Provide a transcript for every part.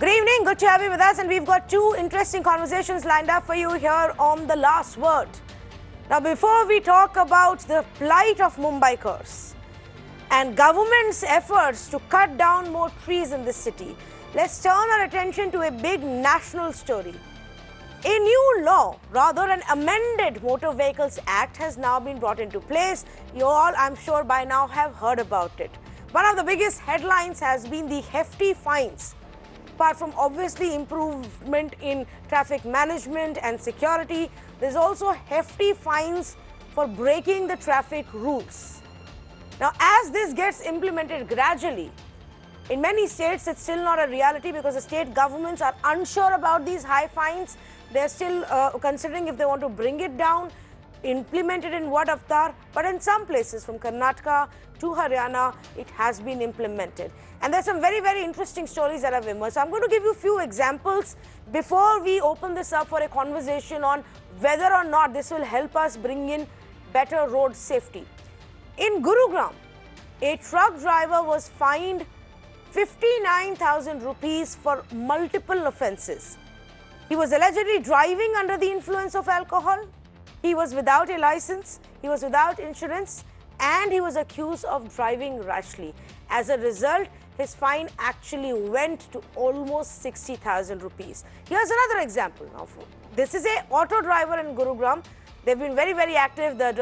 Good evening, good to have you with us, and we've got two interesting conversations lined up for you here on The Last Word. Now, before we talk about the plight of Mumbaikars and government's efforts to cut down more trees in this city, let's turn our attention to a big national story. A new law, rather an amended Motor Vehicles Act, has now been brought into place. You all, I'm sure by now, have heard about it. One of the biggest headlines has been the hefty fines. Apart from obviously improvement in traffic management and security, there's also hefty fines for breaking the traffic rules. Now, as this gets implemented gradually, in many states, it's still not a reality because the state governments are unsure about these high fines. They're still considering if they want to bring it down, implement it in what avatar. But in some places, from Karnataka to Haryana, it has been implemented. And there's some very, very interesting stories that have emerged. So I'm going to give you a few examples before we open this up for a conversation on whether or not this will help us bring in better road safety. In Gurugram, a truck driver was fined 59,000 rupees for multiple offences. He was allegedly driving under the influence of alcohol. He was without a license. He was without insurance. And he was accused of driving rashly. As a result, his fine actually went to almost 60,000 rupees. Here's another example. Now, this is an auto driver in Gurugram. They've been very, very active, the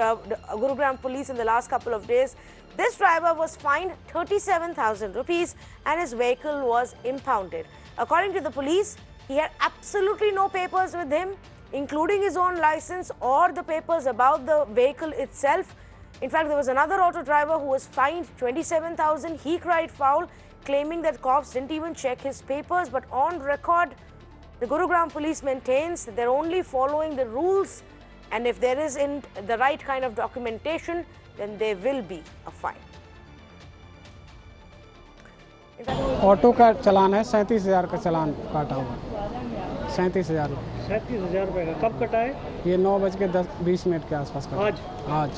Gurugram police, in the last couple of days. This driver was fined 37,000 rupees and his vehicle was impounded. According to the police, he had absolutely no papers with him, including his own license or the papers about the vehicle itself. In fact, there was another auto driver who was fined 27,000. He cried foul, claiming that cops didn't even check his papers. But on record, the Gurugram police maintains that they're only following the rules, and if there isn't the right kind of documentation, then there will be a fine. Auto का चलान है 37,000 का चलान काटा हुआ 37,000 रुपए का कब कटा है? ये 9:20 के आसपास का आज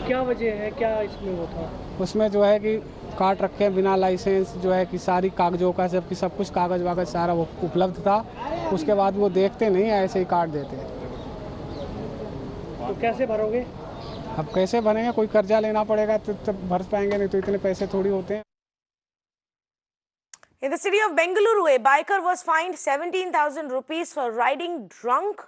क्या वजह है, क्या इसमें वो था? उसमें जो है कि काट रखे हैं बिना लाइसेंस, जो है कि सारी कागजों का सब कुछ कागज वागज सारा वो उपलब्ध था। उसके बाद वो देखते नहीं, ऐसे ही काट देते हैं। तो कैसे भरोगे? अब कैसे भरेंगे? कोई कर्जा लेना पड़ेगा तो भर पाएंगे, नहीं तो इतने पैसे थोड़ी होते हैं। In the city of Bengaluru, a biker was fined 17,000 rupees for riding drunk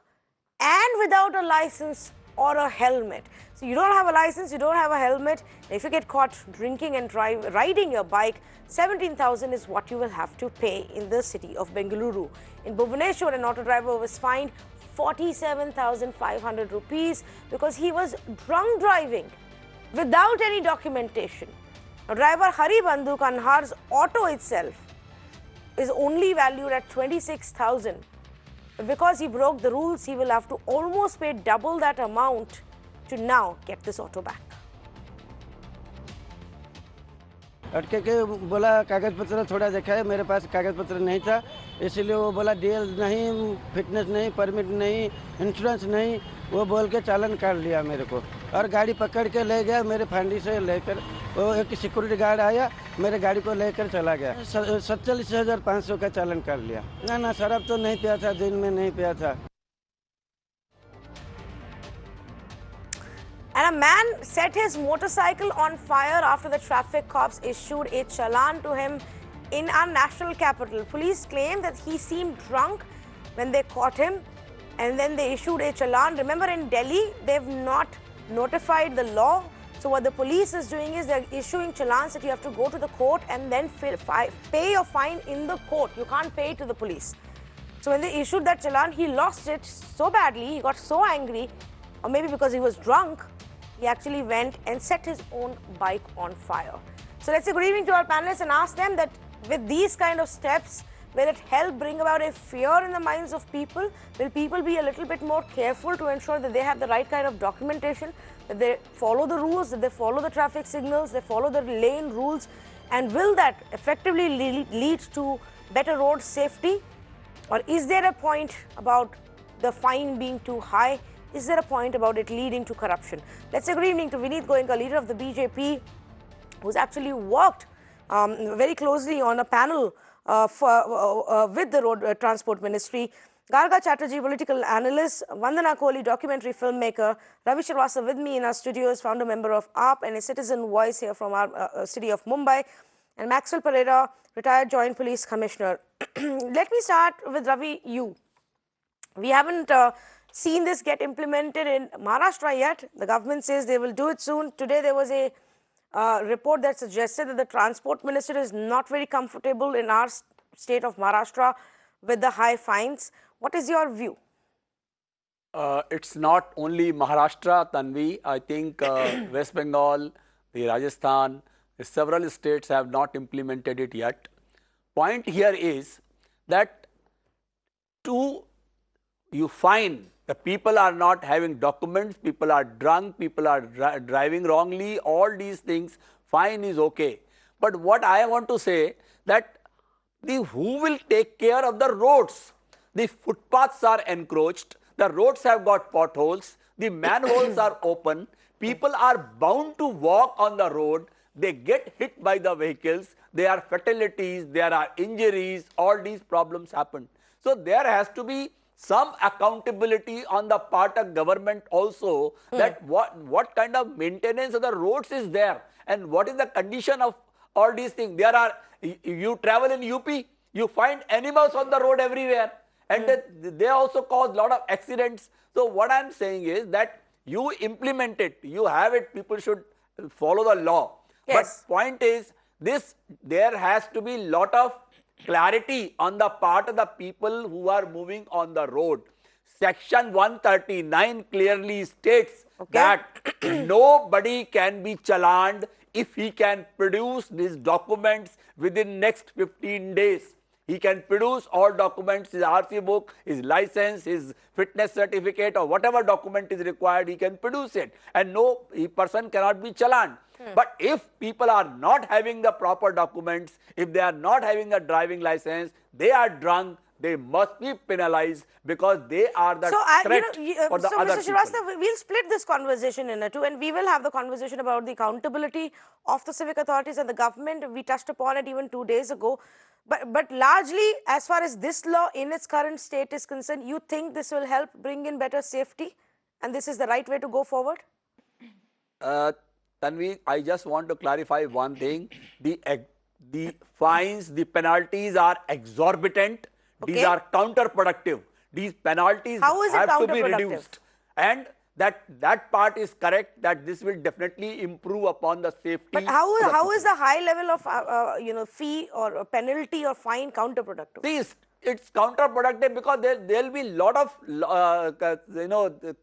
and without a license or a helmet. So you don't have a license, you don't have a helmet. If you get caught drinking and riding your bike, 17,000 is what you will have to pay in the city of Bengaluru. In Bhubaneswar, an auto driver was fined 47,500 rupees because he was drunk driving without any documentation. Now, driver Hari Bandhu Kanhar's auto itself is only valued at 26,000. But because he broke the rules, he will have to almost pay double that amount to now get this auto back. अटके के बोला कागज पत्र थोड़ा देखा है, मेरे पास कागज पत्र नहीं था, इसलिए वो बोला डीएल नहीं, फिटनेस नहीं, परमिट नहीं, इंश्योरेंस नहीं, वो बोल के चालान काट लिया मेरे को और गाड़ी पकड़ के ले गया। मेरे फांडी से लेकर वो एक सिक्योरिटी गार्ड आया, मेरे गाड़ी को लेकर चला गया। 47,500 का चालान काट लिया। ना शराब तो नहीं पिया था, दिन में नहीं पिया था। And a man set his motorcycle on fire after the traffic cops issued a challan to him in our national capital. Police claim that he seemed drunk when they caught him and then they issued a challan. Remember, in Delhi, they've not notified the law. So what the police is doing is they're issuing challans that you have to go to the court and then pay your fine in the court. You can't pay it to the police. So when they issued that challan, he lost it so badly, he got so angry, or maybe because he was drunk, he actually went and set his own bike on fire. So let's say good evening to our panelists and ask them that with these kind of steps, will it help bring about a fear in the minds of people? Will people be a little bit more careful to ensure that they have the right kind of documentation, that they follow the rules, that they follow the traffic signals, they follow the lane rules? And will that effectively lead to better road safety? Or is there a point about the fine being too high? Is there a point about it leading to corruption? Let's say good evening to Vineet Goenka, leader of the BJP, who's actually worked very closely on a panel with the Road Transport Ministry. Garga Chatterjee, political analyst, Vandana Kohli, documentary filmmaker, Ravi Srivastava with me in our studios, founder member of AAP and a citizen voice here from our city of Mumbai, and Maxwell Pereira, retired Joint Police Commissioner. Let me start with Ravi, you. We haven't seen this get implemented in Maharashtra yet. The government says they will do it soon. Today there was a report that suggested that the Transport Minister is not very comfortable in our state of Maharashtra with the high fines. What is your view? It's not only Maharashtra, Tanvi. I think West Bengal, the Rajasthan, several states have not implemented it yet. Point here is that you find the people are not having documents, people are drunk, people are driving wrongly, all these things, fine is okay. But what I want to say that who will take care of the roads? The footpaths are encroached, the roads have got potholes, the manholes are open, people are bound to walk on the road, they get hit by the vehicles, there are fatalities, there are injuries, all these problems happen. So there has to be some accountability on the part of government also that what kind of maintenance of the roads is there and what is the condition of all these things. There are, you travel in UP, you find animals on the road everywhere and they also cause a lot of accidents. So what I am saying is that you implement it, you have it, people should follow the law. Yes. But point is this, there has to be lot of clarity on the part of the people who are moving on the road. Section 139 clearly states that nobody can be challaned if he can produce these documents within next 15 days. He can produce all documents, his RC book, his license, his fitness certificate or whatever document is required, he can produce it and no person cannot be challaned. But if people are not having the proper documents, if they are not having a driving license, they are drunk, they must be penalized because they are the threat for the other people. Mr. Srivastava, we'll split this conversation in two and we will have the conversation about the accountability of the civic authorities and the government. We touched upon it even 2 days ago. But largely, as far as this law in its current state is concerned, you think this will help bring in better safety and this is the right way to go forward? Tanvi, I just want to clarify one thing. The fines, the penalties are exorbitant. These are counterproductive. These penalties have to be reduced. And that part is correct, that this will definitely improve upon the safety. But how is the high level of fee or penalty or fine counterproductive? See, it's counterproductive because there will be a lot of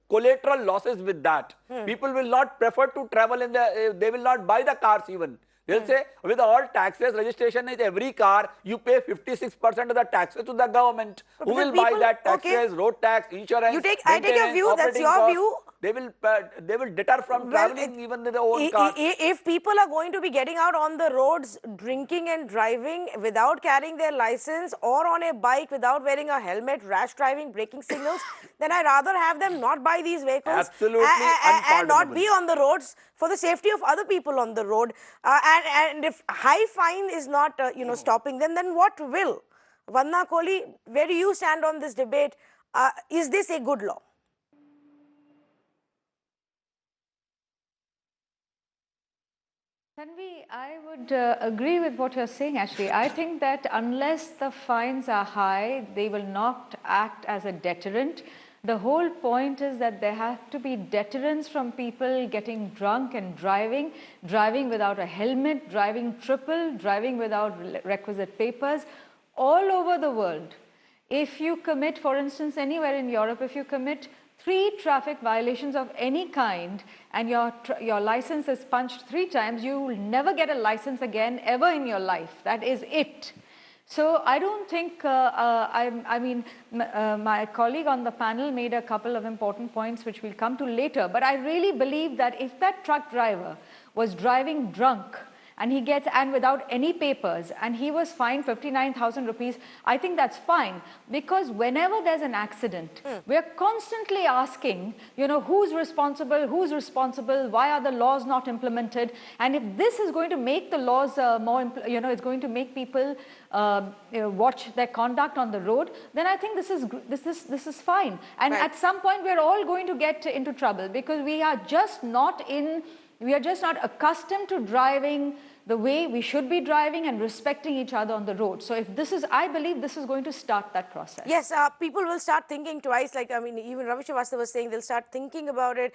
collateral losses with that. People will not prefer to travel in they will not buy the cars even. They'll say with all taxes, registration is every car, you pay 56% of the taxes to the government. Who will buy that taxes, road tax, insurance, I take your view, that's your view. They will deter from traveling even with their own car. If people are going to be getting out on the roads, drinking and driving without carrying their license or on a bike without wearing a helmet, rash driving, breaking signals, then I'd rather have them not buy these vehicles and not be on the roads for the safety of other people on the road. And if high fine is not stopping them, then what will? Vandana Kohli, where do you stand on this debate? Is this a good law? Tanvi, I would agree with what you're saying actually. I think that unless the fines are high, they will not act as a deterrent. The whole point is that there have to be deterrents from people getting drunk and driving without a helmet, driving triple, driving without requisite papers, all over the world. If you commit, for instance, anywhere in Europe, if you commit 3 traffic violations of any kind and your license is punched 3 times, you will never get a license again ever in your life. That is it. So I don't think, my colleague on the panel made a couple of important points which we'll come to later, but I really believe that if that truck driver was driving drunk and he gets, and without any papers, and he was fined 59,000 rupees, I think that's fine, because whenever there's an accident, we're constantly asking, you know, who's responsible, why are the laws not implemented? And if this is going to make the laws more, you know, it's going to make people watch their conduct on the road, then I think this is fine. And at some point we're all going to get into trouble, because we are just not accustomed to driving the way we should be driving and respecting each other on the road. So if this is, I believe this is going to start that process. Yes, people will start thinking twice. Like, I mean, even Ravi Srivastava was saying they'll start thinking about it.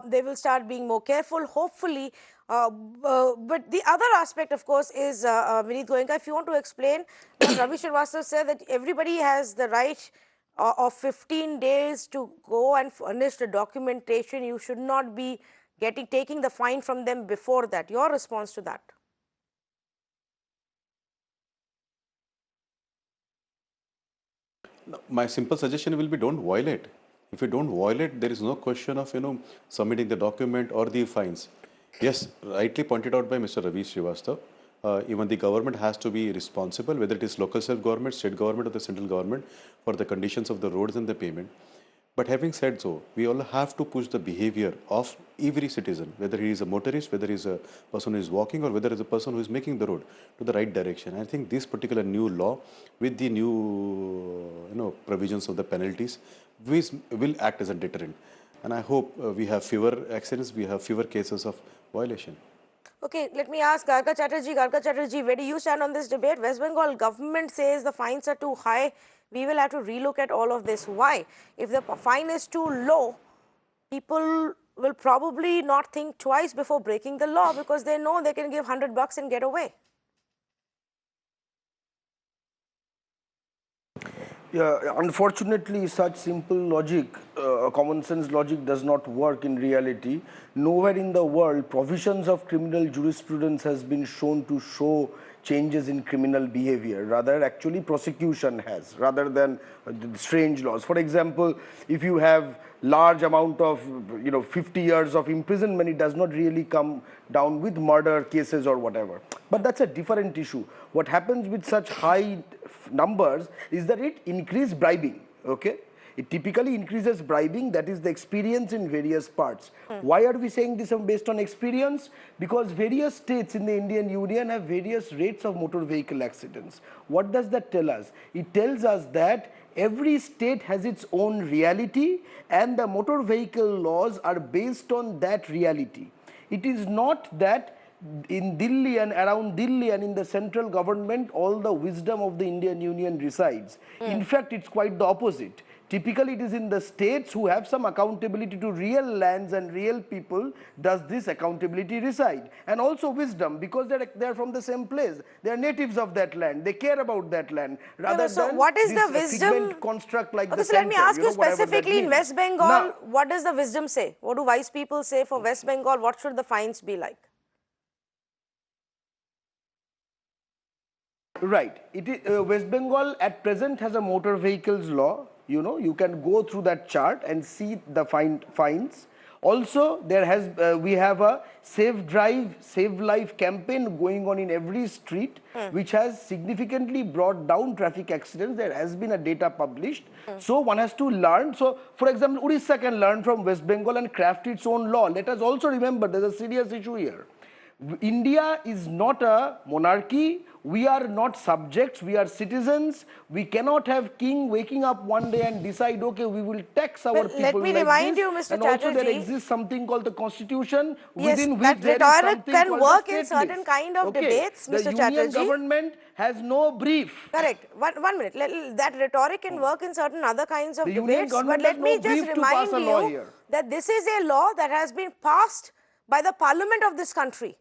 They will start being more careful, hopefully. But the other aspect, of course, is, Vineet Goenka, if you want to explain, Ravi Srivastava said that everybody has the right of 15 days to go and furnish the documentation. You should not be taking the fine from them before that. Your response to that? My simple suggestion will be, don't violate. If you don't violate, there is no question of, you know, submitting the document or the fines. Yes, rightly pointed out by Mr. Ravi Srivastava, even the government has to be responsible, whether it is local self-government, state government or the central government, for the conditions of the roads and the payment. But having said so, we all have to push the behavior of every citizen, whether he is a motorist, whether he is a person who is walking, or whether he is a person who is making the road, to the right direction. I think this particular new law, with the new provisions of the penalties, will act as a deterrent. And I hope we have fewer accidents, we have fewer cases of violation. Okay, let me ask Garga Chatterjee. Garga Chatterjee, where do you stand on this debate? West Bengal government says the fines are too high. We will have to relook at all of this. Why? If the fine is too low, people will probably not think twice before breaking the law, because they know they can give $100 and get away. Yeah, unfortunately, such simple logic, common sense logic, does not work in reality. Nowhere in the world provisions of criminal jurisprudence has been shown to show changes in criminal behavior. Rather, actually prosecution has, rather than strange laws. For example, if you have large amount of 50 years of imprisonment, it does not really come down with murder cases or whatever. But that's a different issue. What happens with such high numbers is that it increases bribing. Okay, it typically increases bribing. That is the experience in various parts. Why are we saying this based on experience? Because various states in the Indian Union have various rates of motor vehicle accidents. What does that tell us? It tells us that every state has its own reality, and the motor vehicle laws are based on that reality. It is not that in Delhi and around Delhi and in the central government all the wisdom of the Indian Union resides. In fact, it's quite the opposite. Typically, it is in the states who have some accountability to real lands and real people does this accountability reside. And also wisdom, because they're from the same place. They are natives of that land. They care about that land. Rather so than what is this the wisdom construct like okay, the so let me center, ask you specifically in West Bengal, now, what does the wisdom say? What do wise people say for West Bengal? What should the fines be like? Right. West Bengal at present has a motor vehicles law. You can go through that chart and see the fines. Also, we have a Save Drive, Save Life campaign going on in every street, which has significantly brought down traffic accidents. There has been a data published. So one has to learn. So, for example, Odisha can learn from West Bengal and craft its own law. Let us also remember there's a serious issue here. India is not a monarchy. We are not subjects, we are citizens. We cannot have king waking up one day and decide, okay, we will tax our people. Let me remind you, Mr. And Chatterjee, also there exists something called the constitution, yes, within that which there is rhetoric something can called work the in state certain list. kind of debates, Mr. The Chatterjee. union government has no brief. Correct. One minute. That rhetoric can work in certain other kinds of The union debates. government But let has me no just brief to pass remind a law you here. that this is a law that has been passed by the parliament of this country.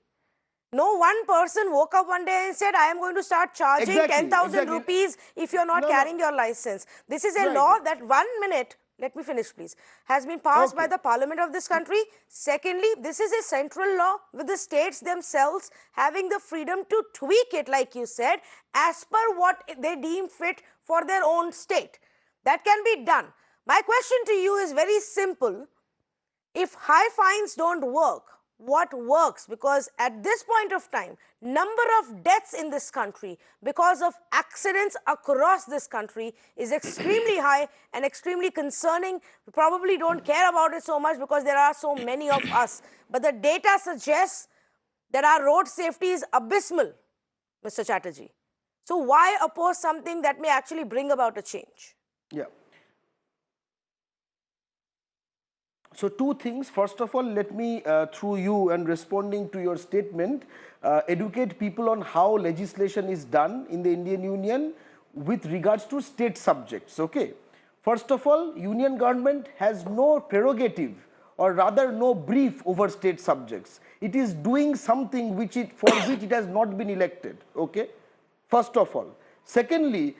No one person woke up one day and said, I am going to start charging 10,000 rupees if you are not carrying your license. This is a law that 1 minute, let me finish please, has been passed by the parliament of this country. Secondly, this is a central law with the states themselves having the freedom to tweak it, like you said, as per what they deem fit for their own state. That can be done. My question to you is very simple. If high fines don't work, what works, because at this point of time, number of deaths in this country because of accidents across this country is extremely high and extremely concerning. We probably don't care about it so much because there are so many of us. But the data suggests that our road safety is abysmal, Mr. Chatterjee. So why oppose something that may actually bring about a change? Yeah. So two things. First of all, let me, through you and responding to your statement, educate people on how legislation is done in the Indian Union with regards to state subjects. Okay. First of all, Union government has no prerogative, or rather no brief over state subjects. It is doing something for which it has not been elected. Okay. First of all. Secondly,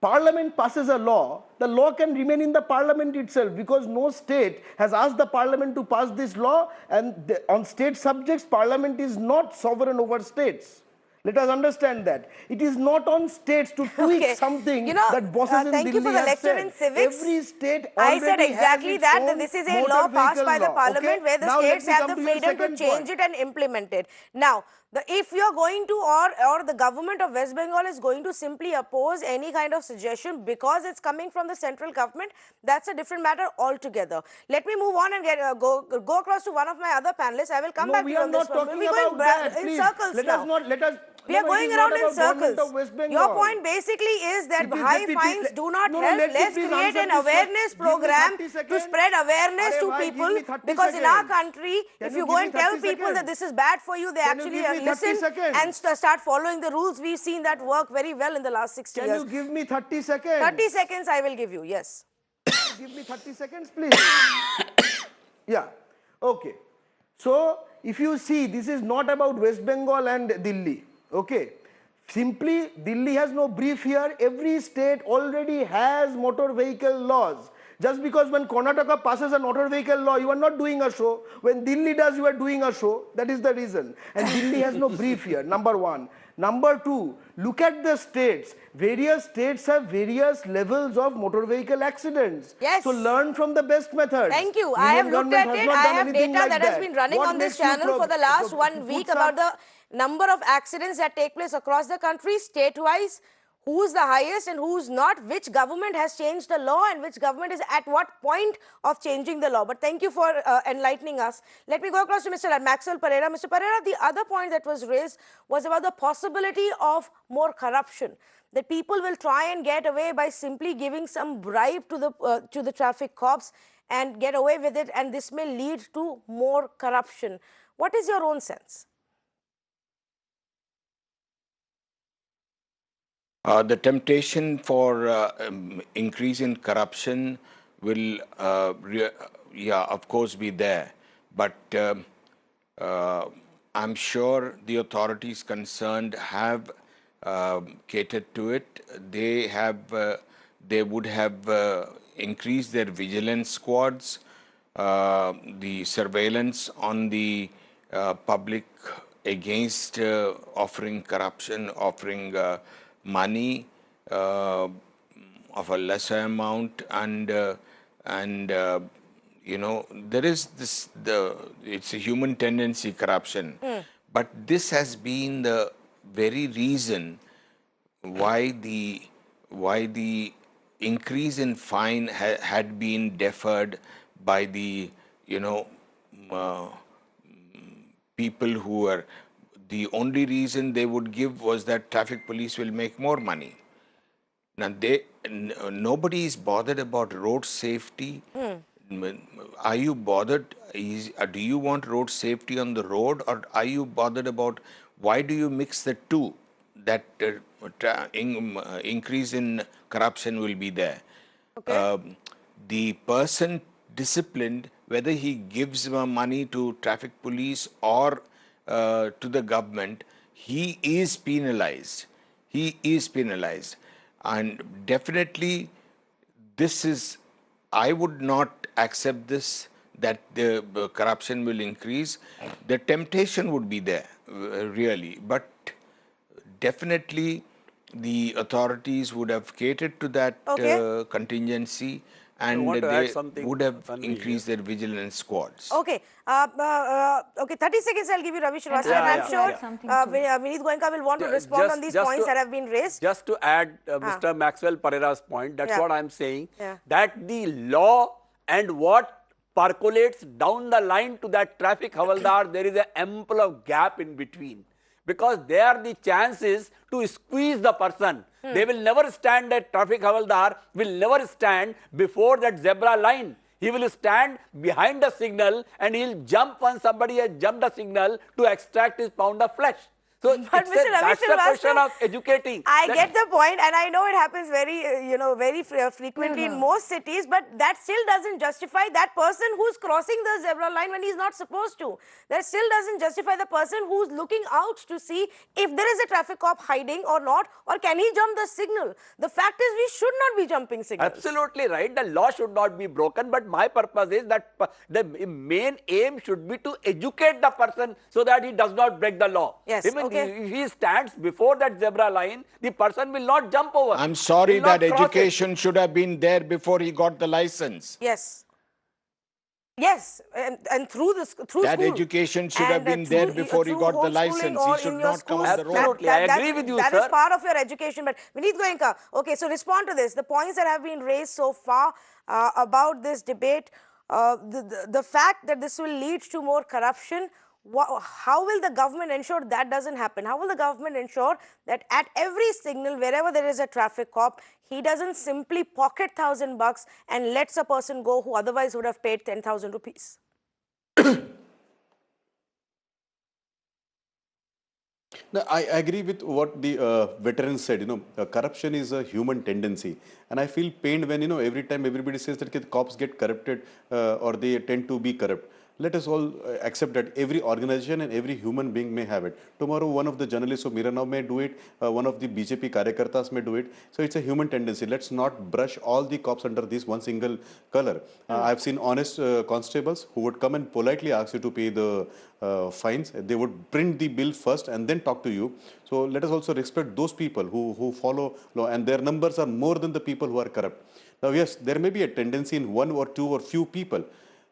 Parliament passes a law, the law can remain in the Parliament itself, because no state has asked the Parliament to pass this law, and on state subjects, Parliament is not sovereign over states. Let us understand that. It is not on states to tweak something that bosses in thank you for Delhi the have lecture said. in civics. Every state I already said exactly has its that own this is a motor law passed vehicle by the law, Parliament, okay? where the Now let states me have come the to your freedom to second change point. it and implement it. Now, if you're going to, or the government of West Bengal is going to simply oppose any kind of suggestion because it's coming from the central government, that's a different matter altogether. Let me move on and go across to one of my other panelists. I will come back to We you are on this not one. talking We're about going that. in Please, circles let now. us not, let us, We are going around in circles. Of West Bengal. Your point basically is that high fines do not help. Let's create an awareness program to spread awareness to people, because in our country, if you go and tell people that this is bad for you, they actually listen and start following the rules. We've seen that work very well in the last 60 years. Can you give me 30 seconds? 30 seconds I will give you, yes. Give me 30 seconds, please. Yeah, okay. So, if you see, this is not about West Bengal and Delhi, okay. Simply, Delhi has no brief here. Every state already has motor vehicle laws. Just because when Karnataka passes a motor vehicle law, you are not doing a show. When Delhi does, you are doing a show. That is the reason. And Delhi has no brief here, number one. Number two, look at the states. Various states have various levels of motor vehicle accidents. Yes. So learn from the best methods. Thank you. Union I have looked at it. I have data like that has been running what on this makes you channel for the last 1 week about the number of accidents that take place across the country, state-wise, who's the highest and who's not, which government has changed the law and which government is at what point of changing the law. But thank you for enlightening us. Let me go across to Mr. Maxwell Pereira. Mr. Pereira, the other point that was raised was about the possibility of more corruption, that people will try and get away by simply giving some bribe to the traffic cops and get away with it, and this may lead to more corruption. What is your own sense? The temptation for increase in corruption will, of course, be there. But I'm sure the authorities concerned have catered to it. They would have increased their vigilance squads, the surveillance on the public against offering corruption, offering money of a lesser amount, and you know, there is this, it's a human tendency, corruption. But this has been the very reason why the increase in fine had been deferred by the, you know, people who are, the only reason they would give was that traffic police will make more money. Now, nobody is bothered about road safety. Are you bothered? Do you want road safety on the road, or are you bothered about why do you mix the two? That increase in corruption will be there. Okay. The person disciplined, whether he gives money to traffic police or to the government, he is penalized. He is penalized. And definitely this is, I would not accept this, that the corruption will increase. The temptation would be there, really. But definitely the authorities would have catered to that contingency, and want to add they something, would have Tanvi, increased their vigilance squads. Okay. Okay, 30 seconds I'll give you, Ravi Srivastava. Yeah, And I'm yeah, sure yeah. Something Vineet Goenka will want to respond on these points that have been raised. Just to add Mr. Maxwell Pereira's point, that's Yeah. what I'm saying, Yeah. that the law and what percolates down the line to that traffic havaldar, there is an ample of gap in between. Because there the chances to squeeze the person. They will never stand, that traffic havaldar will never stand before that zebra line. He will stand behind the signal and he will jump when somebody has jumped the signal to extract his pound of flesh. So But Mr. Ravi that's the question Srivastava, of educating. I that- get the point, and I know it happens very frequently in most cities, but that still doesn't justify that person who's crossing the zebra line when he's not supposed to. That still doesn't justify the person who's looking out to see if there is a traffic cop hiding or not, or can he jump the signal. The fact is, we should not be jumping signals. Absolutely right. The law should not be broken, but my purpose is that the main aim should be to educate the person so that he does not break the law. Yes, Even if he stands before that zebra line, the person will not jump over. I'm sorry, Will not that cross it. education should have been there before he got the license. Yes. Yes, and through school. That education should have been there before he got the license. He should not come on the road. Absolutely, I agree with you, That sir. is part of your education. But Vineet Goenka, okay, so respond to this. The points that have been raised so far about this debate, the fact that this will lead to more corruption, how will the government ensure that doesn't happen? How will the government ensure that at every signal, wherever there is a traffic cop, he doesn't simply pocket $1,000 and lets a person go who otherwise would have paid 10,000 rupees? No, I agree with what the veteran said. Corruption is a human tendency, and I feel pained when every time everybody says that cops get corrupted or they tend to be corrupt. Let us all accept that every organization and every human being may have it. Tomorrow, one of the journalists of Miranao may do it, one of the BJP Karyakartas may do it. So it's a human tendency. Let's not brush all the cops under this one single color. I've seen honest constables who would come and politely ask you to pay the fines. They would print the bill first and then talk to you. So let us also respect those people who follow law, and their numbers are more than the people who are corrupt. Now, yes, there may be a tendency in one or two or few people.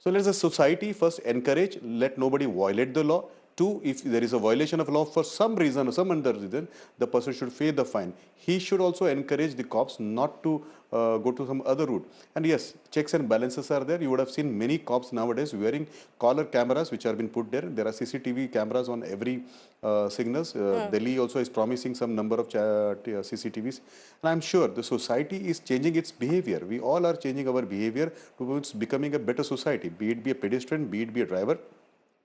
So let us, as a society, first encourage, let nobody violate the law. Two, if there is a violation of law for some reason or some other reason, the person should pay the fine. He should also encourage the cops not to go to some other route. And yes, checks and balances are there. You would have seen many cops nowadays wearing collar cameras which have been put there. There are CCTV cameras on every signals. Delhi also is promising some number of CCTVs. And I'm sure the society is changing its behavior. We all are changing our behavior towards becoming a better society, be it be a pedestrian, be it be a driver,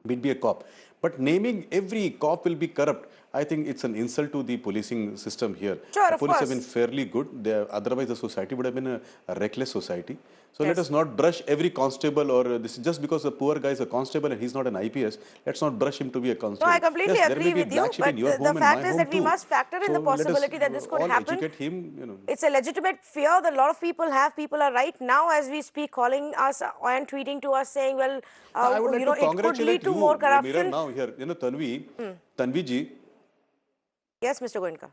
be it be a cop. But naming every cop will be corrupt, I think it's an insult to the policing system here. Sure, the of police course. have been fairly good. Otherwise, the society would have been a reckless society. So let us not brush every constable, or this is just because the poor guy is a constable and he's not an IPS. Let's not brush him to be a constable. No, I completely yes, agree with you. But the fact is that we must factor in the possibility that this could happen. Educate him, It's a legitimate fear that a lot of people have. People are right now, as we speak, calling us and tweeting to us saying, well, I would like to it could lead to more corruption. Now here, Tanvi ji. Yes, Mr. Goenka.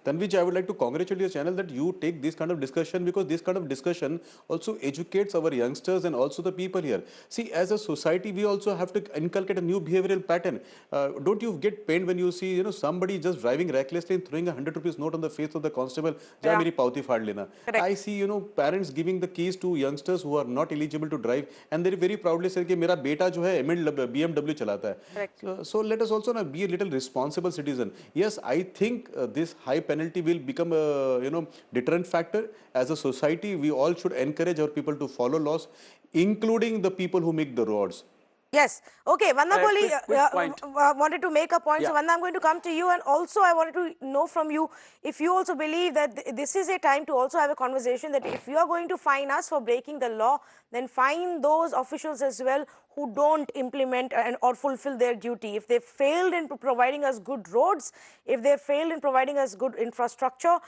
Tanvi ji, I would like to congratulate your channel that you take this kind of discussion, because this kind of discussion also educates our youngsters and also the people here. See, as a society, we also have to inculcate a new behavioral pattern. Don't you get pained when you see, somebody just driving recklessly and throwing a 100 rupees note on the face of the constable? Ja, meri pauti faad lena. I see, parents giving the keys to youngsters who are not eligible to drive, and they very proudly say that mera beta jo hai BMW chalata hai. So let us also be a little responsible citizen. Yes, I think this high penalty will become a deterrent factor. As a society, we all should encourage our people to follow laws, including the people who make the roads. Yes. Okay, Vanda Kohli point. wanted to make a point. So, Vanda, I'm going to come to you, and also I wanted to know from you if you also believe that this is a time to also have a conversation that if you are going to fine us for breaking the law, then fine those officials as well who don't implement or fulfill their duty. If they failed in providing us good roads, if they failed in providing us good infrastructure,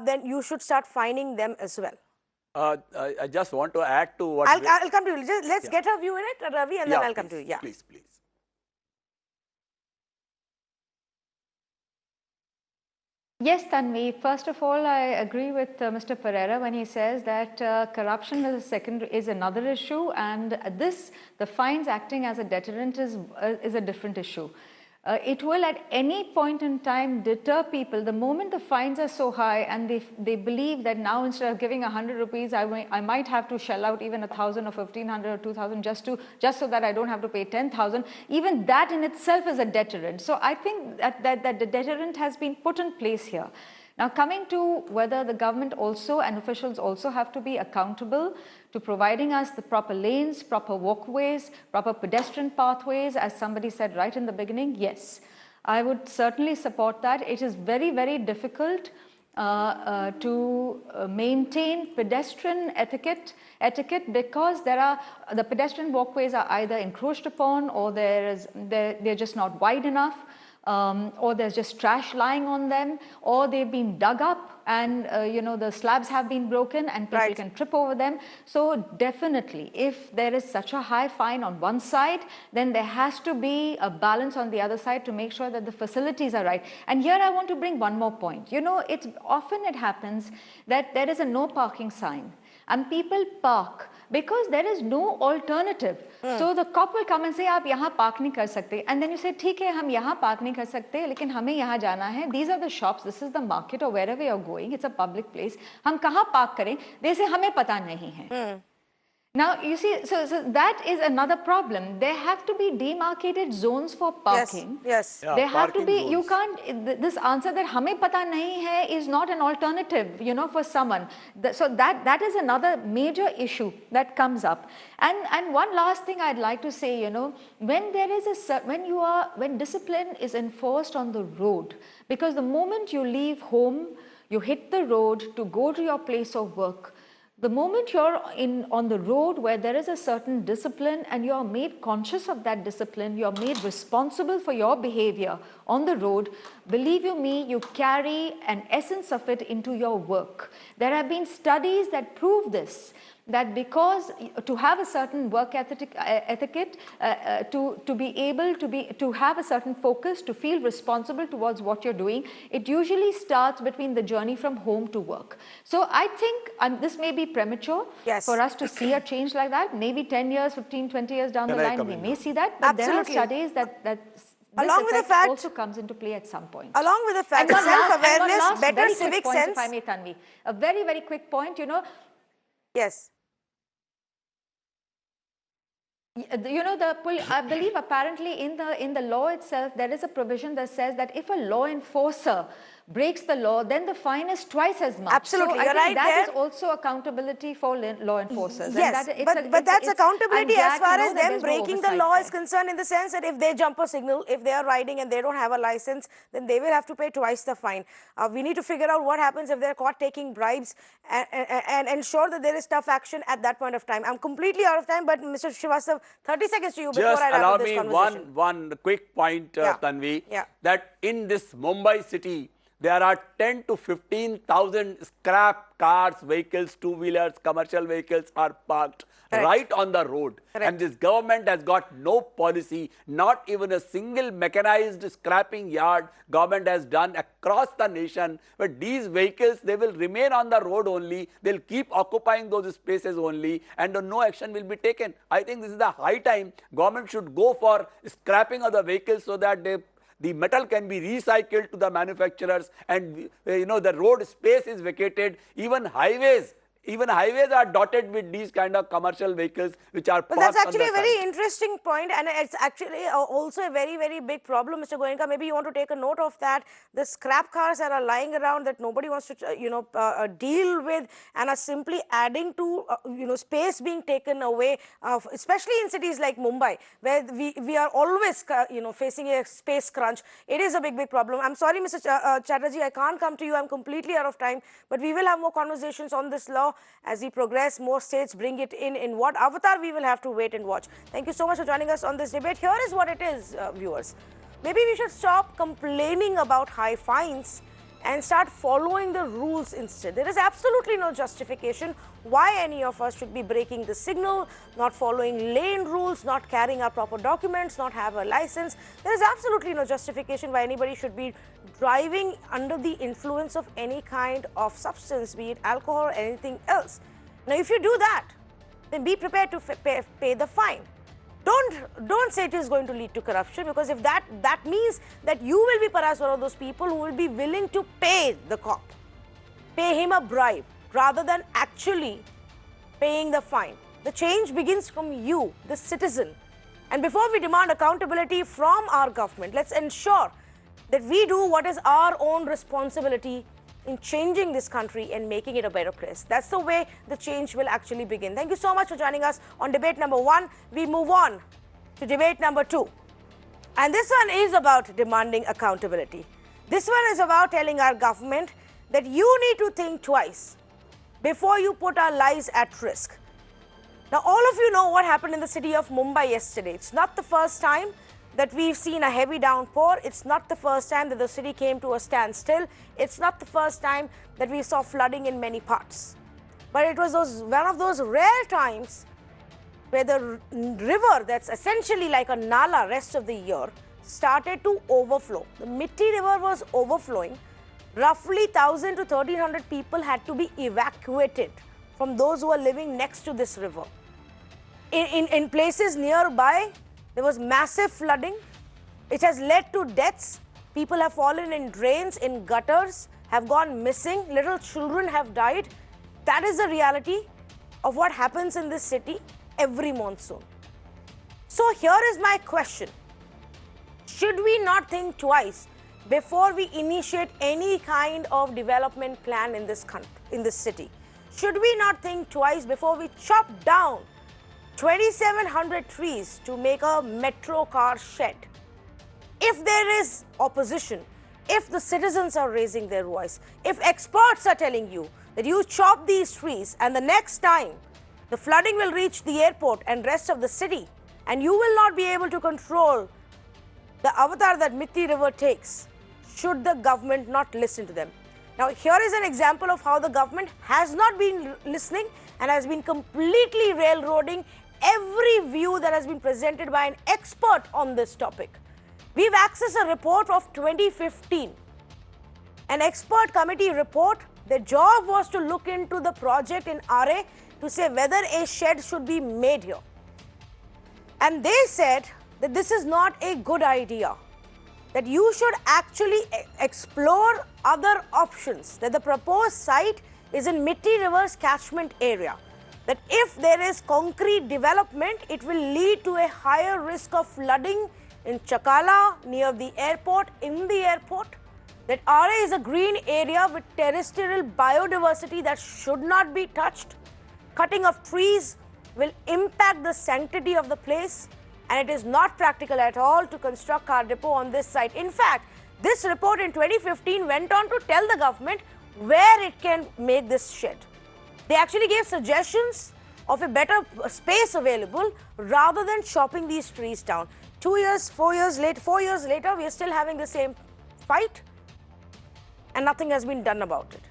then you should start fining them as well. I just want to add to what... I'll come to you. Let's get a view in it, Ravi, and then I'll come to you. Yeah. Please, please. Yes, Tanvi. First of all, I agree with Mr. Pereira when he says that corruption is another issue, and the fines acting as a deterrent is a different issue. It will at any point in time deter people. The moment the fines are so high and they believe that now instead of giving 100 rupees, I might have to shell out even 1,000 or 1,500 or 2,000 just so that I don't have to pay 10,000. Even that in itself is a deterrent. So I think that the deterrent has been put in place here. Now, coming to whether the government also and officials also have to be accountable to providing us the proper lanes, proper walkways, proper pedestrian pathways, as somebody said right in the beginning, yes, I would certainly support that. It is very, very difficult to maintain pedestrian etiquette because the pedestrian walkways are either encroached upon or they're just not wide enough. Or there's just trash lying on them, or they've been dug up and the slabs have been broken and people can trip over them. So definitely, if there is such a high fine on one side, then there has to be a balance on the other side to make sure that the facilities are right. And here I want to bring one more point. Often it happens that there is a no parking sign and people park because there is no alternative. So the cop will come and say, "आप यहाँ park नहीं कर सकते," and then you say, "ठीक है, हम यहाँ park नहीं कर सकते, लेकिन हमें यहाँ जाना है. These are the shops, this is the market or wherever you're going. It's a public place. हम कहाँ park करें?" They say, "हमें पता नहीं है." Now, you see, so that is another problem. There have to be demarcated zones for parking. Yes. Yeah, there have to be, zones. You can't, this answer that hame pata nahi hai is not an alternative, for someone. So that is another major issue that comes up. And one last thing I'd like to say, when there is when discipline is enforced on the road, because the moment you leave home, you hit the road to go to your place of work, the moment you're on the road where there is a certain discipline and you're made conscious of that discipline, you're made responsible for your behavior on the road, believe you me, you carry an essence of it into your work. There have been studies that prove this, that because to have a certain work etiquette, to be able to have a certain focus, to feel responsible towards what you're doing, it usually starts between the journey from home to work. So I think this may be premature for us to see a change like that. Maybe 10 years, 15, 20 years down the line, we may see that. But there are studies that this effect also comes into play at some point. Along with the fact, self-awareness, better civic sense. If I may, Tanvi, a very, very quick point, Yes. I believe apparently in the law itself, there is a provision that says that if a law enforcer breaks the law, then the fine is twice as much. Absolutely, so you're right. That is also accountability for law enforcers. Yes, but that's accountability as far as them breaking the law is concerned, in the sense that if they jump a signal, if they are riding and they don't have a license, then they will have to pay twice the fine. We need to figure out what happens if they're caught taking bribes and ensure that there is tough action at that point of time. I'm completely out of time, but Mr. Srivastav, 30 seconds to you before I wrap up this conversation. Just allow me one quick point, Tanvi, that in this Mumbai city, there are 10 to 15,000 scrap cars, vehicles, two-wheelers, commercial vehicles are parked right on the road. And this government has got no policy, not even a single mechanized scrapping yard government has done across the nation. But these vehicles, they will remain on the road only. They'll keep occupying those spaces only, and no action will be taken. I think this is the high time government should go for scrapping of the vehicles so that the metal can be recycled to the manufacturers, and the road space is vacated. Even highways are dotted with these kind of commercial vehicles which are parked on the side. That's actually a very interesting point, and it's actually also a very, very big problem, Mr. Goenka. Maybe you want to take a note of that. The scrap cars that are lying around that nobody wants to, deal with, and are simply adding to, space being taken away, especially in cities like Mumbai, where we are always, facing a space crunch. It is a big, big problem. I'm sorry, Mr. Chatterjee, I can't come to you. I'm completely out of time, but we will have more conversations on this law. As we progress, more states bring it in what avatar, we will have to wait and watch. Thank you so much for joining us on this debate. Here is what it is, viewers. Maybe we should stop complaining about high fines and start following the rules instead. There is absolutely no justification why any of us should be breaking the signal, not following lane rules, not carrying our proper documents, not have a license. There is absolutely no justification why anybody should be driving under the influence of any kind of substance, be it alcohol or anything else. Now, if you do that, then be prepared to pay the fine. Don't say it is going to lead to corruption, because if that means that you will be perhaps one of those people who will be willing to pay the cop, pay him a bribe rather than actually paying the fine. The change begins from you, the citizen. And before we demand accountability from our government, let's ensure that we do what is our own responsibility in changing this country and making it a better place. That's the way the change will actually begin. Thank you so much for joining us on debate number 1. We move on to debate number 2. And this one is about demanding accountability. This one is about telling our government that you need to think twice before you put our lives at risk. Now, all of you know what happened in the city of Mumbai yesterday. It's not the first time that we've seen a heavy downpour. It's not the first time that the city came to a standstill. It's not the first time that we saw flooding in many parts. But it was one of those rare times where the river, that's essentially like a nala rest of the year, started to overflow. The Mithi river was overflowing. Roughly 1,000 to 1,300 people had to be evacuated from those who were living next to this river. In places nearby, there was massive flooding. It has led to deaths. People have fallen in drains, in gutters, have gone missing. Little children have died. That is the reality of what happens in this city every monsoon. So here is my question. Should we not think twice before we initiate any kind of development plan in this country, in this city? Should we not think twice before we chop down 2,700 trees to make a metro car shed? If there is opposition, if the citizens are raising their voice, if experts are telling you that you chop these trees and the next time the flooding will reach the airport and rest of the city and you will not be able to control the avatar that Mithi river takes, should the government not listen to them? Now, here is an example of how the government has not been listening and has been completely railroading every view that has been presented by an expert on this topic. We've accessed a report of 2015, an expert committee report. Their job was to look into the project in Aarey to say whether a shed should be made here. And they said that this is not a good idea, that you should actually explore other options, that the proposed site is in Mithi river's catchment area, that if there is concrete development, it will lead to a higher risk of flooding in Chakala, near the airport, in the airport, that Aarey is a green area with terrestrial biodiversity that should not be touched. Cutting of trees will impact the sanctity of the place, and it is not practical at all to construct car depot on this site. In fact, this report in 2015 went on to tell the government where it can make this shed. They actually gave suggestions of a better space available rather than chopping these trees down. 2 years, 4 years later, we are still having the same fight and nothing has been done about it.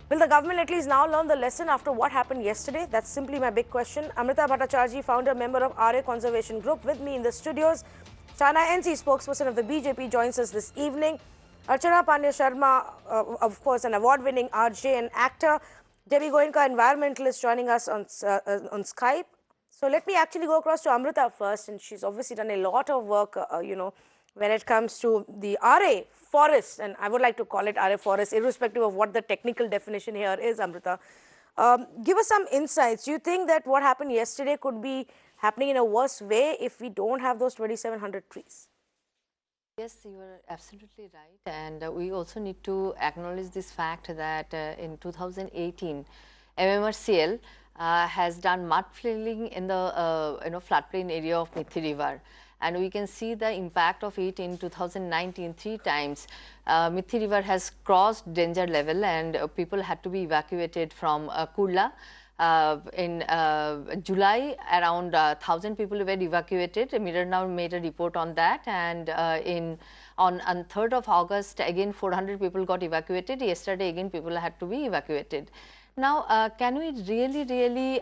Will the government at least now learn the lesson after what happened yesterday? That's simply my big question. Amrita Bhattacharjee, founder, member of Aarey Conservation Group, with me in the studios. China NC, spokesperson of the BJP, joins us this evening. Archana Pandya Sharma, of course, an award-winning RJ and actor. Debbie Goenka, environmentalist, joining us on Skype. So let me actually go across to Amrita first, and she's obviously done a lot of work, when it comes to the Aarey forest, and I would like to call it Aarey forest, irrespective of what the technical definition here is, Amrita. Give us some insights. Do you think that what happened yesterday could be happening in a worse way if we don't have those 2,700 trees? Yes, you are absolutely right, and we also need to acknowledge this fact that in 2018, MMRCL has done mud filling in the floodplain area of Mithi river, and we can see the impact of it in 2019 3 times. Mithi river has crossed danger level, and people had to be evacuated from Kurla In July, around 1,000 people were evacuated. Mirror Now made a report on that, and on 3rd of August, again 400 people got evacuated. Yesterday, again people had to be evacuated. Now, can we really,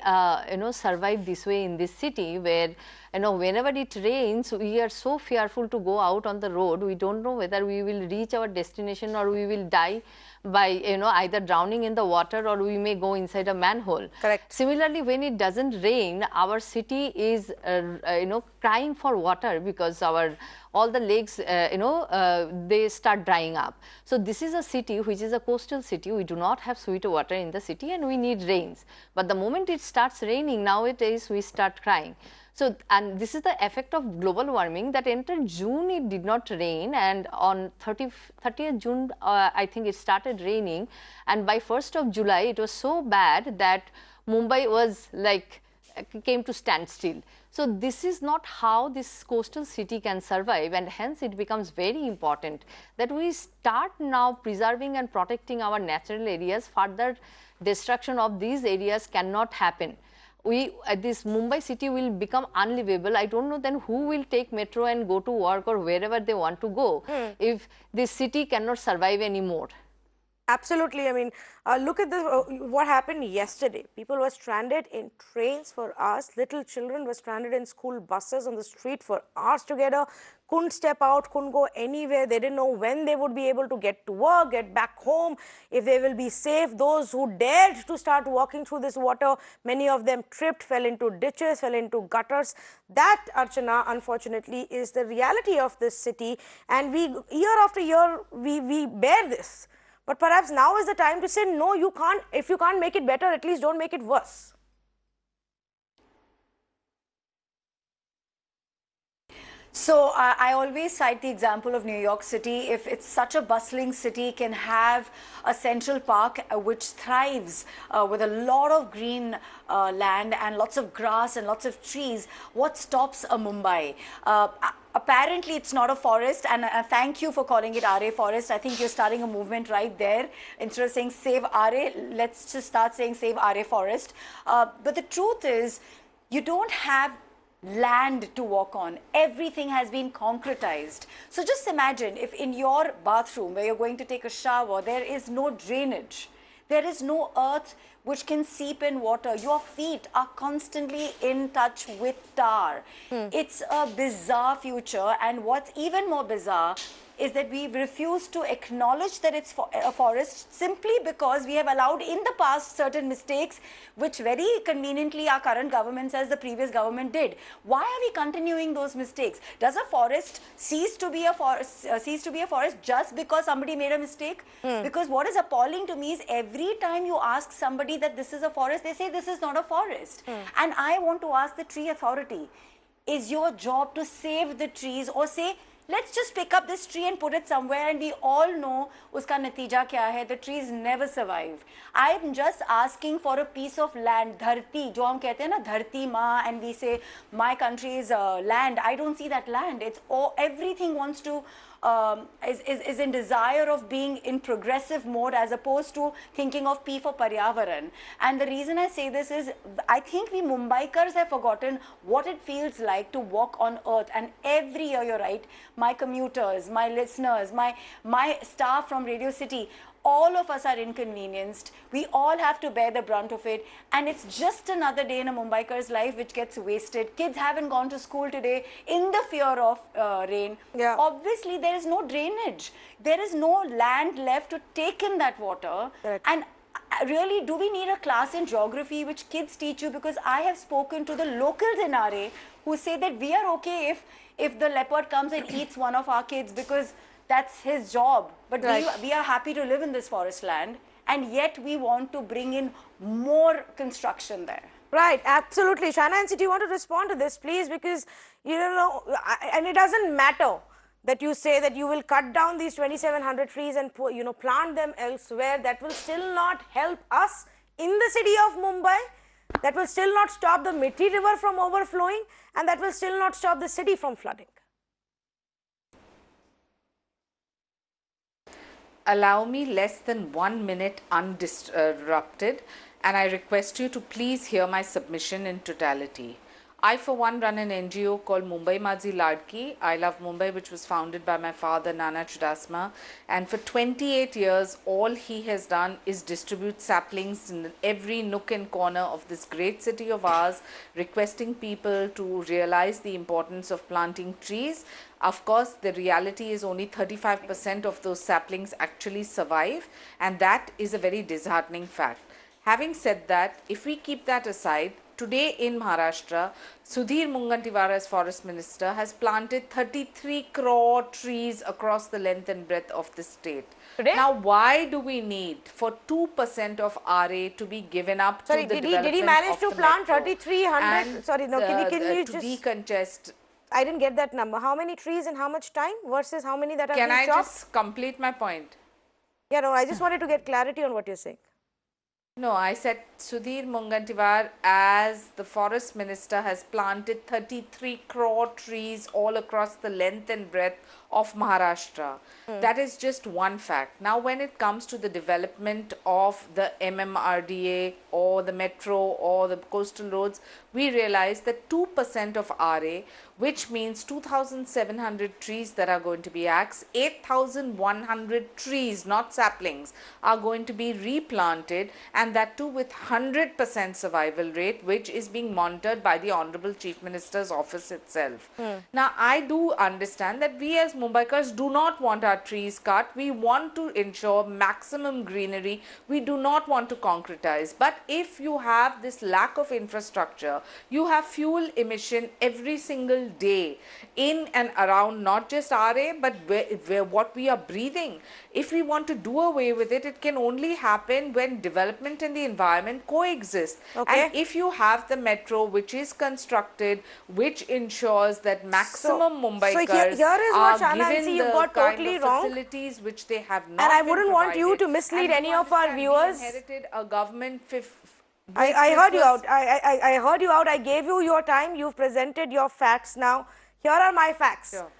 survive this way in this city where, whenever it rains, we are so fearful to go out on the road. We don't know whether we will reach our destination or we will die by, either drowning in the water or we may go inside a manhole. Correct. Similarly, when it doesn't rain, our city is, crying for water because all the lakes, they start drying up. So this is a city which is a coastal city. We do not have sweet water in the city and we need rains. But the moment it starts raining, nowadays we start crying. So, and this is the effect of global warming, that entered June it did not rain, and on 30th June I think it started raining, and by 1st of July it was so bad that Mumbai was like came to standstill. So this is not how this coastal city can survive, and hence it becomes very important that we start now preserving and protecting our natural areas. Further destruction of these areas cannot happen. This Mumbai city will become unlivable. I don't know then who will take metro and go to work or wherever they want to go if this city cannot survive anymore. Absolutely. I mean, look at this, what happened yesterday. People were stranded in trains for hours. Little children were stranded in school buses on the street for hours together. Couldn't step out, couldn't go anywhere. They didn't know when they would be able to get to work, get back home, if they will be safe. Those who dared to start walking through this water, many of them tripped, fell into ditches, fell into gutters. That, Archana, unfortunately, is the reality of this city. And we, year after year, we bear this. But perhaps now is the time to say, no, you can't. If you can't make it better, at least don't make it worse. So I always cite the example of New York City. If it's such a bustling city, can have a central park which thrives with a lot of green land and lots of grass and lots of trees, what stops a Mumbai? Apparently, it's not a forest, and thank you for calling it Aarey Forest. I think you're starting a movement right there. Instead of saying save Aarey, let's just start saying save Aarey Forest. But the truth is, you don't have land to walk on. Everything has been concretized. So just imagine if in your bathroom where you're going to take a shower, there is no drainage. There is no earth which can seep in water. Your feet are constantly in touch with tar. It's a bizarre future, and what's even more bizarre is that we refuse to acknowledge that it's a forest simply because we have allowed in the past certain mistakes which very conveniently our current government says the previous government did. Why are we continuing those mistakes? Does a forest cease to be a forest just because somebody made a mistake? Because what is appalling to me is every time you ask somebody that this is a forest, they say this is not a forest. And I want to ask the tree authority, is your job to save the trees or say, let's just pick up this tree and put it somewhere, and we all know uska natija kya hai. The trees never survive. I'm just asking for a piece of land, dharti, jo hum kehte hain na, dharti maa, and we say my country is land. I don't see that land. It's all, everything wants to is in desire of being in progressive mode as opposed to thinking of P for Paryavaran. And the reason I say this is, I think we Mumbaikars have forgotten what it feels like to walk on earth. And every year, you're right, my commuters, my listeners, my staff from Radio City, all of us are inconvenienced. We all have to bear the brunt of it. And it's just another day in a Mumbaikar's life which gets wasted. Kids haven't gone to school today in the fear of rain. Yeah. Obviously, there is no drainage. There is no land left to take in that water. Correct. And really, do we need a class in geography which kids teach you? Because I have spoken to the locals in Aarey who say that we are okay if the leopard comes and eats one of our kids because that's his job. But right. we are happy to live in this forest land, and yet we want to bring in more construction there. Right, absolutely. Shana and City, you want to respond to this, please? Because, you know, and it doesn't matter that you say that you will cut down these 2,700 trees and, you know, plant them elsewhere. That will still not help us in the city of Mumbai. That will still not stop the Mithi river from overflowing, and that will still not stop the city from flooding. Allow me less than 1 minute undisrupted. and I request you to please hear my submission in totality. I, for one, run an NGO called Mumbai Modular Ki. I Love Mumbai, which was founded by my father, Nana Chudasma. And for 28 years, all he has done is distribute saplings in every nook and corner of this great city of ours, requesting people to realize the importance of planting trees. Of course, the reality is only 35% of those saplings actually survive, and that is a very disheartening fact. Having said that, if we keep that aside, today in Maharashtra, Sudhir Mungantiwar as Forest Minister has planted 33 crore trees across the length and breadth of the state. Today? Now, why do we need for 2% of Aarey to be given up Sorry, to the did development he manage of to the plant metro 3,300? and Sorry, no, can you to just... decongest? I didn't get that number. How many trees in how much time versus how many that have Can been I chopped? just complete my point? Yeah, no, I just wanted to get clarity on what you're saying. No, I said Sudhir Mungantiwar as the forest minister has planted 33 crore trees all across the length and breadth of Maharashtra. That is just one fact. Now, when it comes to the development of the MMRDA or the metro or the coastal roads, we realize that 2% of Aarey, which means 2,700 trees that are going to be axed, 8,100 trees, not saplings, are going to be replanted, and that too with 100% survival rate, which is being monitored by the Honorable Chief Minister's office itself. Now, I do understand that we as Mumbaikars do not want our trees cut. We want to ensure maximum greenery. We do not want to concretize. But if you have this lack of infrastructure, you have fuel emission every single day in and around not just Aarey, but where what we are breathing. If we want to do away with it, it can only happen when development and the environment coexist. Okay. And if you have the metro, which is constructed, which ensures that maximum Mumbaikars here is what are Shanansi, given you've the got kind totally of wrong. facilities which they have not And I been wouldn't want you provided. to mislead And any you of our understand, viewers. we inherited a government I heard you out. I heard you out. I gave you your time. You've presented your facts now. Here are my facts. Sure.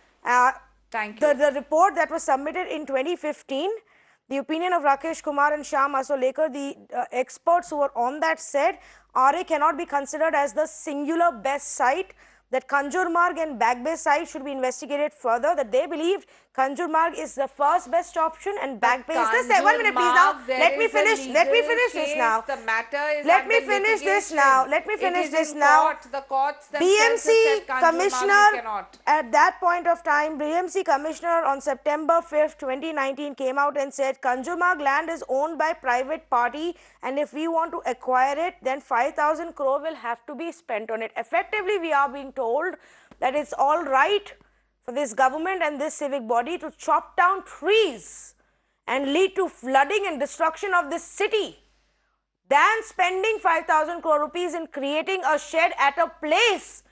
Thank you. The report that was submitted in 2015, the opinion of Rakesh Kumar and Shyam Asolekar, the experts who were on that said, Aarey cannot be considered as the singular best site, that Kanjurmarg and Bagbay site should be investigated further, that they believed Kanjurmarg is the first best option and Bagbay is the 1 minute please now. Let me finish this now. The matter is Let me finish this now. Let me finish this now. The courts themselves have BMC said Kanjurmarg Commissioner, cannot. at that point of time, BMC Commissioner on September 5th, 2019 came out and said Kanjurmarg land is owned by private party, and if we want to acquire it, then 5,000 crore will have to be spent on it. Effectively, we are being told that it's all right for this government and this civic body to chop down trees and lead to flooding and destruction of this city than spending 5,000 crore rupees in creating a shed at a place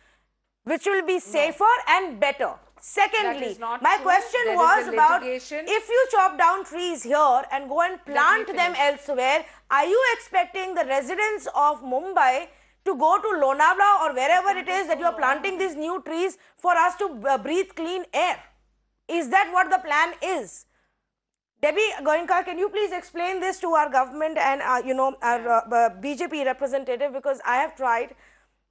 which will be safer and better. Secondly, my question was about, if you chop down trees here and go and plant them elsewhere, are you expecting the residents of Mumbai to go to Lonavala or wherever it is that you are planting these new trees for us to breathe clean air? Is that what the plan is? Debbie Goenka, can you please explain this to our government and our BJP representative, because I have tried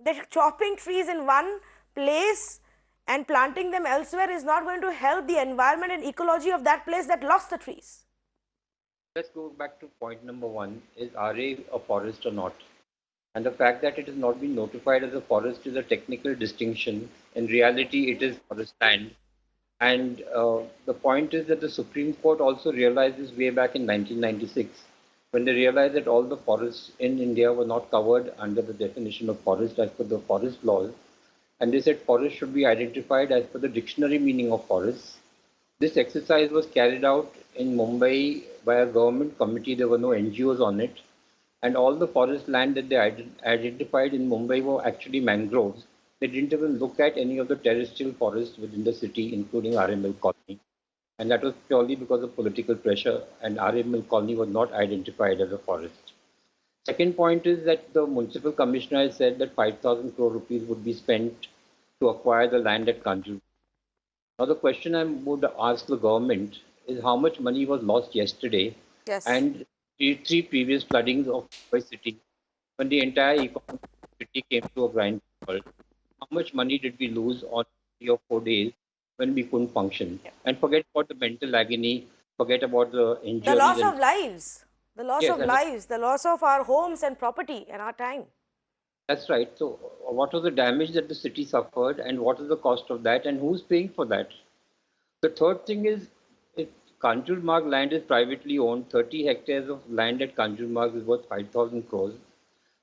that chopping trees in one place and planting them elsewhere is not going to help the environment and ecology of that place that lost the trees. Let's go back to point number one. Is Aarey a forest or not? And the fact that it has not been notified as a forest is a technical distinction. In reality, it is forest land. And the point is that the Supreme Court also realized this way back in 1996, when they realized that all the forests in India were not covered under the definition of forest as per the forest laws. And they said forest should be identified as per the dictionary meaning of forests. This exercise was carried out in Mumbai by a government committee. There were no NGOs on it. And all the forest land that they identified in Mumbai were actually mangroves. They didn't even look at any of the terrestrial forests within the city, including Aarey Mill Colony. And that was purely because of political pressure, and Aarey Mill Colony was not identified as a forest. Second point is that the municipal commissioner has said that 5,000 crore rupees would be spent to acquire the land at Kanjur. Now the question I would ask the government is how much money was lost yesterday, Yes. and three previous floodings of Mumbai city, when the entire economy of the city came to a grinding halt, how much money did we lose on 3 or 4 days when we couldn't function? And forget about the mental agony, forget about the The injuries loss and of lives, the loss yes, of and lives, the loss of our homes and property and our time. that's right. So, what was the damage that the city suffered, and what is the cost of that, and who's paying for that? The third thing is, if Kanjurmarg land is privately owned, 30 hectares of land at Kanjurmarg is worth 5,000 crores.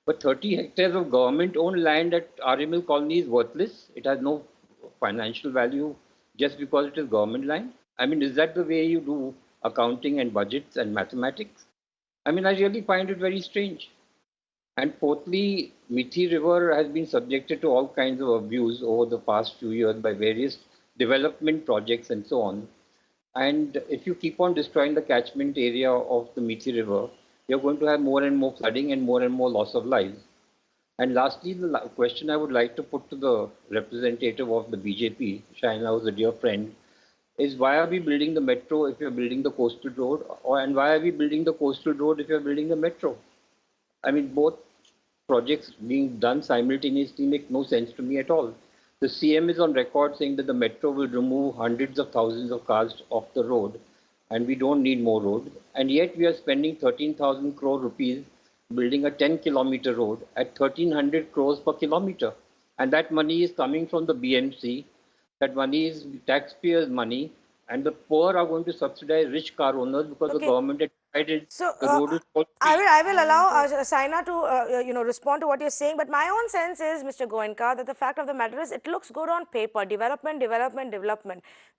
But 30 hectares of government-owned land at Aarey colony is worthless. It has no financial value just because it is government land. I mean, is that the way you do accounting and budgets and mathematics? I mean, I really find it very strange. And fourthly, Mithi River has been subjected to all kinds of abuse over the past few years by various development projects and so on. And if you keep on destroying the catchment area of the Mithi River, you're going to have more and more flooding and more loss of lives. And lastly, the question I would like to put to the representative of the BJP, Shaina, who's a dear friend, is why are we building the metro if you're building the coastal road? And why are we building the coastal road if you're building the metro? I mean, both projects being done simultaneously make no sense to me at all. The CM is on record saying that the metro will remove hundreds of thousands of cars off the road and we don't need more roads. And yet we are spending 13,000 crore rupees building a 10-kilometer road at 1,300 crores per kilometer. And that money is coming from the BMC. That money is taxpayers' money. And the poor are going to subsidize rich car owners because the government had decided the road is for free. I will allow Saina to respond to what you're saying, but my own sense is, Mr. Goenka, that the fact of the matter is it looks good on paper. Development.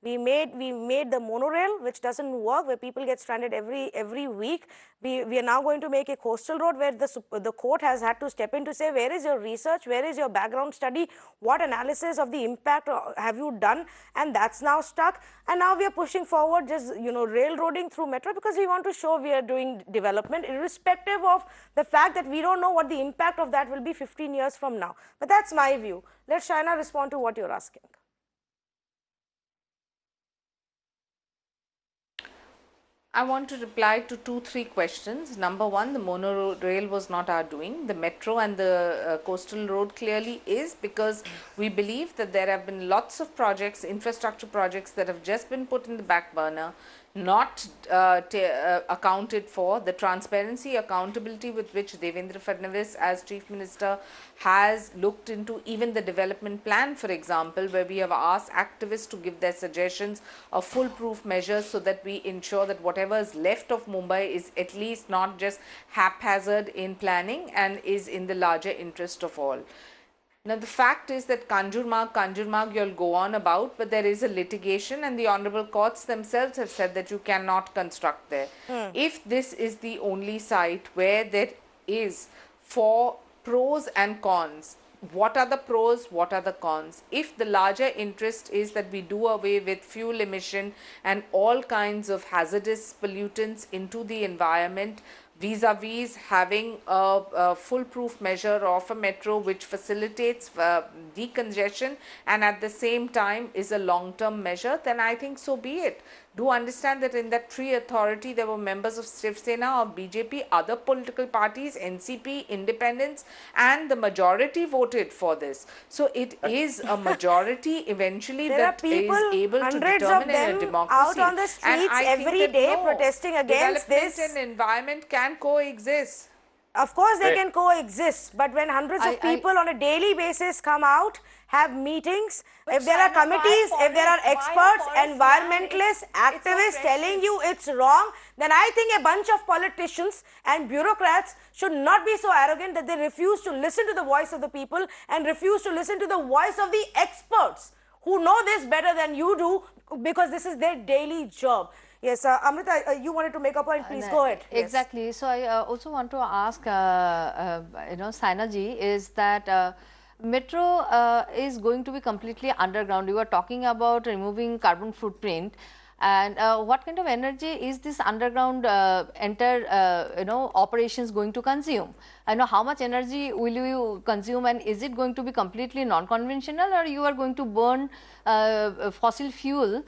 We made the monorail, which doesn't work, where people get stranded every week. We are now going to make a coastal road where the court has had to step in to say, where is your research, where is your background study, what analysis of the impact have you done, and that's now stuck. And now we are pushing forward just railroading through metro because we want to show we are doing development, irrespective of the fact that we don't know what the impact of that will be 15 years from now. But that's my view. Let Shaina respond to what you're asking. I want to reply to 2-3 questions. Number one, the monorail was not our doing. The metro and the coastal road clearly is, because we believe that there have been lots of projects, infrastructure projects that have just been put in the back burner, not accounted for. The transparency, accountability with which Devendra Fadnavis as Chief Minister has looked into even the development plan, for example, where we have asked activists to give their suggestions of foolproof measures so that we ensure that whatever is left of Mumbai is at least not just haphazard in planning and is in the larger interest of all. Now, the fact is that Kanjurmarg you'll go on about, but there is a litigation and the honorable courts themselves have said that you cannot construct there. If this is the only site where there is for pros and cons, what are the pros, what are the cons? If the larger interest is that we do away with fuel emission and all kinds of hazardous pollutants into the environment, vis-a-vis having a foolproof measure of a metro which facilitates decongestion and at the same time is a long-term measure, then I think so be it. Do understand that in that tree authority there were members of Shiv Sena, of BJP, other political parties, NCP, independents, and the majority voted for this. So it is a majority eventually that is able to determine in a democracy. Out on the streets every day protesting against this. Development and environment can coexist. Of course they can coexist, but when hundreds of people on a daily basis come out, have meetings, if there are committees, if there are experts, environmentalists, activists telling you it's wrong, then I think a bunch of politicians and bureaucrats should not be so arrogant that they refuse to listen to the voice of the people and refuse to listen to the voice of the experts who know this better than you do, because this is their daily job. Yes, Amrita, you wanted to make a point, please go ahead. Exactly. So I also want to ask, Saina ji, is that metro is going to be completely underground. You were talking about removing carbon footprint, and what kind of energy is this underground operations going to consume? I know how much energy will you consume, and is it going to be completely non-conventional, or you are going to burn fossil fuel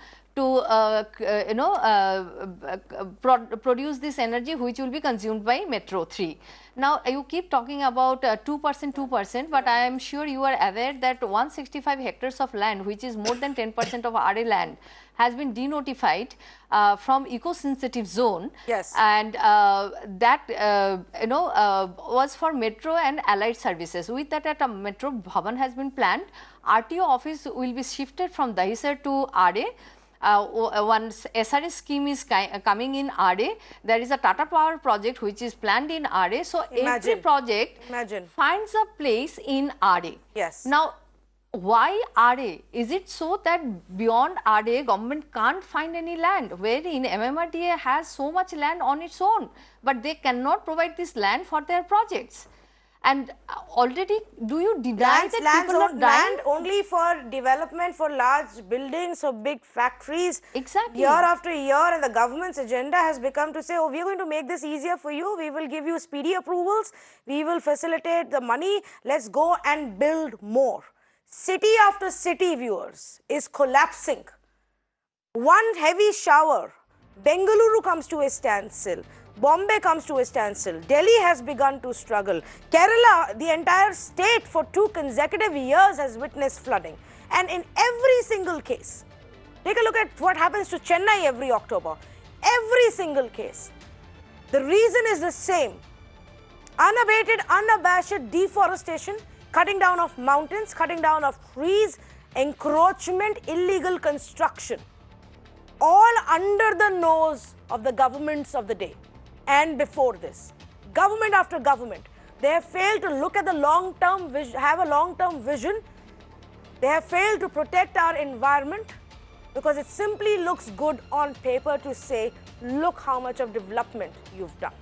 produce this energy which will be consumed by Metro 3. Now, you keep talking about 2%, 2%, but I am sure you are aware that 165 hectares of land, which is more than 10% of Aarey land, has been denotified from eco-sensitive zone. Yes. And that, was for Metro and allied services. With that, at a Metro Bhavan has been planned. RTO office will be shifted from Dahisar to Aarey. One SRS scheme is coming in Aarey. There is a Tata Power project which is planned in Aarey. So every project finds a place in Aarey. Yes. Now, why Aarey? Is it so that beyond Aarey, government can't find any land, wherein MMRDA has so much land on its own, but they cannot provide this land for their projects? And already, do you deny that people are dying? Land only for development, for large buildings or big factories. Exactly. Year after year, and the government's agenda has become to say, oh, we are going to make this easier for you. We will give you speedy approvals. We will facilitate the money. Let's go and build more. City after city, viewers, is collapsing. One heavy shower, Bengaluru comes to a standstill. Bombay comes to a standstill. Delhi has begun to struggle. Kerala, the entire state for 2 consecutive years has witnessed flooding. And in every single case, take a look at what happens to Chennai every October. Every single case. The reason is the same. Unabated, unabashed deforestation, cutting down of mountains, cutting down of trees, encroachment, illegal construction. All under the nose of the governments of the day. And before this, government after government, they have failed to look at the long-term vision, have a long-term vision. They have failed to protect our environment because it simply looks good on paper to say, look how much of development you've done.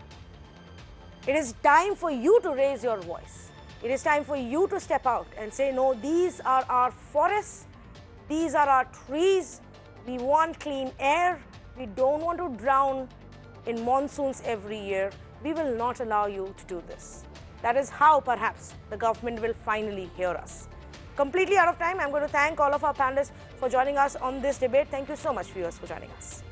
It is time for you to raise your voice. It is time for you to step out and say, no, these are our forests, these are our trees, we want clean air, we don't want to drown in monsoons every year. We will not allow you to do this. That is how perhaps the government will finally hear us. Completely out of time, I'm going to thank all of our panelists for joining us on this debate. Thank you so much, viewers, for joining us.